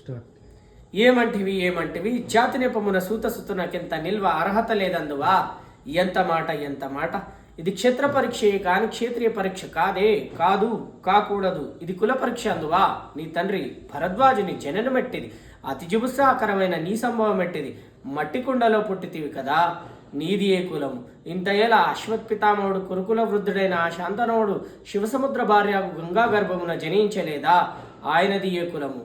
Start. ఏమంటివి జాతి నెపమున సూత నాకెంత నిల్వ అర్హత లేదందువా. ఎంత మాట. ఇది క్షేత్ర పరీక్షయే కాని క్షేత్రీయ పరీక్ష కాదు కాకూడదు. ఇది కుల పరీక్ష అందువా. నీ తండ్రి భరద్వాజుని జననమెట్టిది, అతి జుగుత్సాకరమైన నీ సంభవం ఎట్టిది. మట్టి కుండలో పుట్టితివి కదా, నీది ఏ కులము. ఇంత ఏలా అశ్వత్పితామవుడు కురుకుల వృద్ధుడైన ఆ శాంతనవుడు శివసముద్ర భార్యకు గంగా గర్భమున జనించలేదా, ఆయనది ఏ కులము.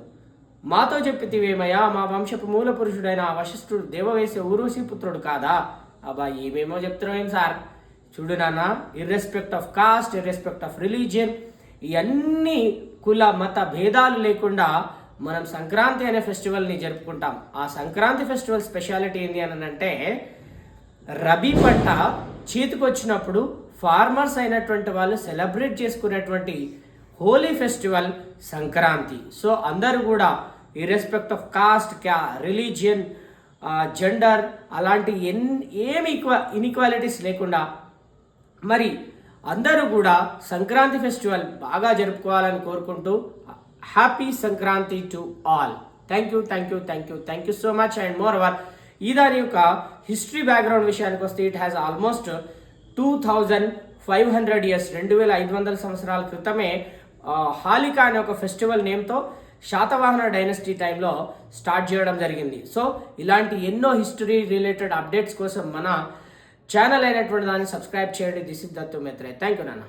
మాతో చెప్పితివేమయ్యా, మా వంశపు మూల పురుషుడైన ఆ వశిష్ఠుడు దేవవేశ ఊరుసి పుత్రుడు కాదా. అబ్బా ఏమేమో చెప్తున్నాం సార్. చూడు నాన్న, ఇర్రెస్పెక్ట్ ఆఫ్ కాస్ట్, ఇర్రెస్పెక్ట్ ఆఫ్ రిలీజియన్, ఇవన్నీ కుల మత భేదాలు లేకుండా మనం సంక్రాంతి అనే ఫెస్టివల్ని జరుపుకుంటాం. ఆ సంక్రాంతి ఫెస్టివల్ స్పెషాలిటీ ఏంటి అని అంటే, రబీ పంట చేతికొచ్చినప్పుడు ఫార్మర్స్ అయినటువంటి వాళ్ళు సెలబ్రేట్ చేసుకునేటువంటి హోలీ ఫెస్టివల్ సంక్రాంతి. సో అందరూ కూడా ఇర్రెస్పెక్ట్ ఆఫ్ కాస్ట్, రిలీజియన్, జెండర్ అలాంటి ఏమి ఇన్ఈక్వాలిటీస్ లేకుండా మరి అందరూ కూడా సంక్రాంతి ఫెస్టివల్ బాగా జరుపుకోవాలని కోరుకుంటూ happy Sankranti to all. Thank you so much. And more over ఈ దాని యొక్క హిస్టరీ బ్యాక్గ్రౌండ్ విషయానికి వస్తే, ఇట్ హ్యాస్ ఆల్మోస్ట్ 2500 years, 2500 సంవత్సరాల క్రితమే హాలికా అనే ఒక ఫెస్టివల్ నేమ్తో శాతవాహన డైనస్టీ టైంలో స్టార్ట్ చేయడం జరిగింది. సో ఇలాంటి ఎన్నో హిస్టరీ రిలేటెడ్ అప్డేట్స్ కోసం మన ఛానల్ అయినటువంటి దాన్ని సబ్స్క్రైబ్ చేయండి. This is Dattu మేత్రే. Thank you నాన్న.